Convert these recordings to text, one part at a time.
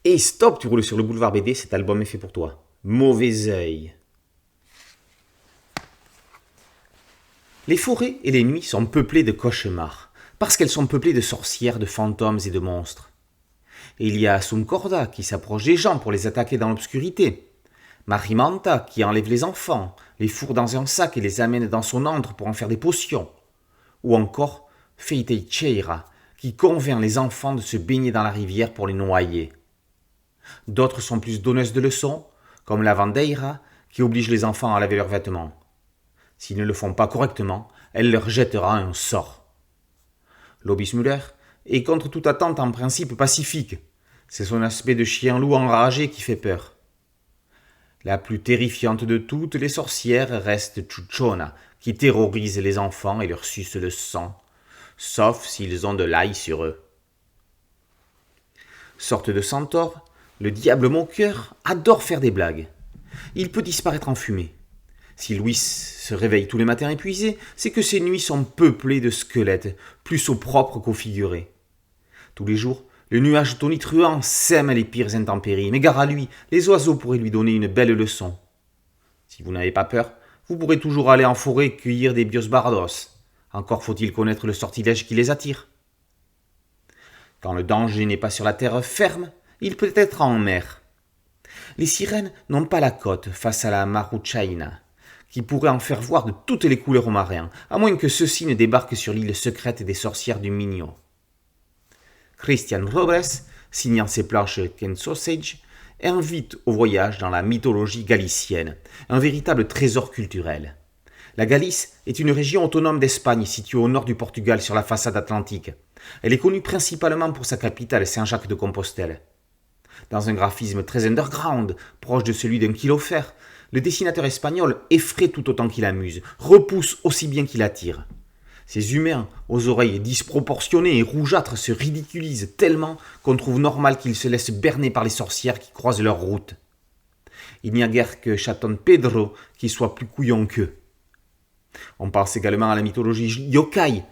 Et stop, tu roules sur le boulevard BD, cet album est fait pour toi. Mauvais œil. Les forêts et les nuits sont peuplées de cauchemars, parce qu'elles sont peuplées de sorcières, de fantômes et de monstres. Et il y a Sumcorda qui s'approche des gens pour les attaquer dans l'obscurité. Marimanta qui enlève les enfants, les fourre dans un sac et les amène dans son antre pour en faire des potions. Ou encore Feiteicheira qui convainc les enfants de se baigner dans la rivière pour les noyer. D'autres sont plus donneuses de leçons, comme la Vandeira qui oblige les enfants à laver leurs vêtements. S'ils ne le font pas correctement, elle leur jettera un sort. Lobismuller est contre toute attente en principe pacifique. C'est son aspect de chien-loup enragé qui fait peur. La plus terrifiante de toutes les sorcières reste Chuchona, qui terrorise les enfants et leur suce le sang, sauf s'ils ont de l'ail sur eux. Sorte de centaure, le diable moqueur adore faire des blagues. Il peut disparaître en fumée. Si Louis se réveille tous les matins épuisé, c'est que ses nuits sont peuplées de squelettes, plus au propre qu'au figuré. Tous les jours, le nuage tonitruant sème les pires intempéries, mais gare à lui, les oiseaux pourraient lui donner une belle leçon. Si vous n'avez pas peur, vous pourrez toujours aller en forêt cueillir des biosbardos. Encore faut-il connaître le sortilège qui les attire. Quand le danger n'est pas sur la terre ferme, il peut être en mer. Les sirènes n'ont pas la côte face à la Maruchaina, qui pourrait en faire voir de toutes les couleurs aux marins, à moins que ceux-ci ne débarquent sur l'île secrète des sorcières du Minho. Christian Robles, signant ses planches Ken Sausage, invite au voyage dans la mythologie galicienne, un véritable trésor culturel. La Galice est une région autonome d'Espagne située au nord du Portugal sur la façade atlantique. Elle est connue principalement pour sa capitale Saint-Jacques-de-Compostelle. Dans un graphisme très underground, proche de celui d'un Kilofer, le dessinateur espagnol effraie tout autant qu'il amuse, repousse aussi bien qu'il attire. Ces humains, aux oreilles disproportionnées et rougeâtres, se ridiculisent tellement qu'on trouve normal qu'ils se laissent berner par les sorcières qui croisent leur route. Il n'y a guère que Chaton Pedro qui soit plus couillon qu'eux. On pense également à la mythologie yokai.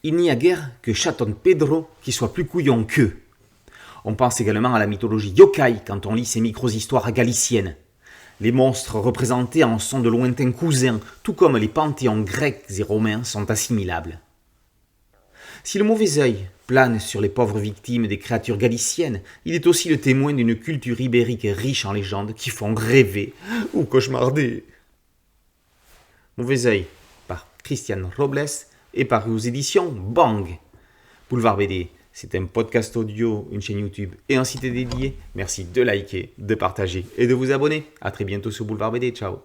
Il n'y a guère que Chaton Pedro qui soit plus couillon qu'eux. On pense également à la mythologie yokai quand on lit ces micro-histoires galiciennes. Les monstres représentés en sont de lointains cousins, tout comme les panthéons grecs et romains sont assimilables. Si le mauvais œil plane sur les pauvres victimes des créatures galiciennes, il est aussi le témoin d'une culture ibérique riche en légendes qui font rêver ou cauchemarder. Mauvais œil, par Christian Robles, et paru aux éditions Bang. Boulevard BD, c'est un podcast audio, une chaîne YouTube et un site dédié. Merci de liker, de partager et de vous abonner. A très bientôt sur Boulevard BD. Ciao.